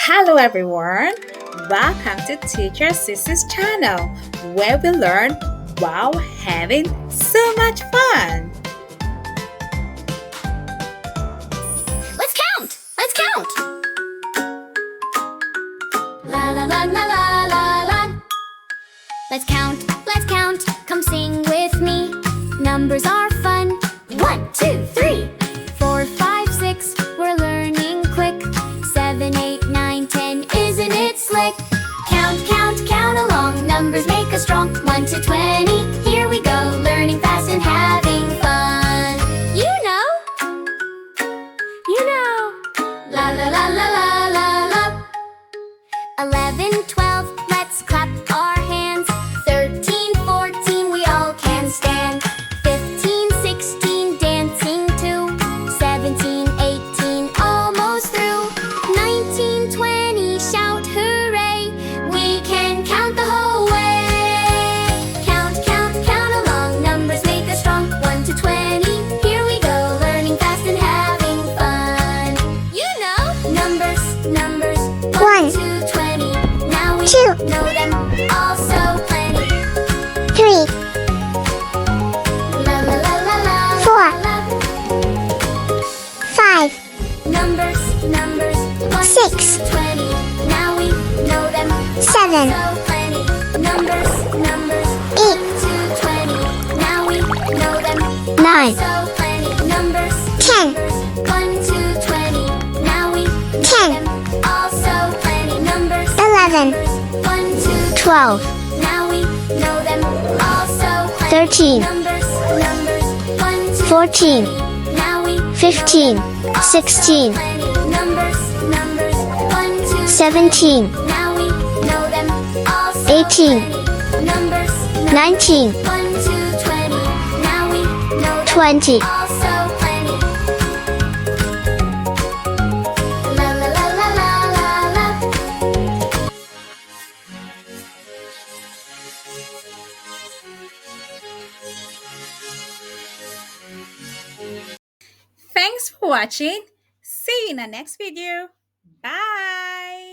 Hello everyone! Welcome to Teacher Sissy's channel where we learn while having so much fun. Let's count! Let's count! La la la la la la la. Let's count, come sing with me. Numbers are fun. 1, 2, 3, 4, 5, 6. We're learning quick. 7, 8, 9, 10. Isn't it slick? Count, count, count along. Numbers make us strong. 1 to 20. Here we go, learning fast and having fun. You know. La la la la la la la. 11, 12. Let's clap our hands. 13, 14. We all can stand. 15, 16. Dancing too. 17, 18. Almost through. 19, 20. Shout hooray. We can count the whole way. Count, count, count along. Numbers make us strong. 1 to 20. Here we go, learning fast and having fun. You know, numbers. 1 to 20. Now we 2, know them all so plenty. 3, La la la la la 4, la. 5, Numbers. 1 6, to 20. Now we know them 7, so plenty. Numbers. 8, 1 to 20. Now we know them 9, so plenty. Numbers. 10, 1 to 20. Now we know 10, them all so plenty. Numbers. 11, 1 to 12, Now we know them all so plenty. 13, Numbers. 1 to 14, 20. Now we 15, 16, Numbers. 1 to 17, Now we know them all so 18, plenty. Numbers. 19, 1 to 20. Now we know them 20. all so plenty. La la la la la la la. Thanks for watching. See you in the next video. Bye!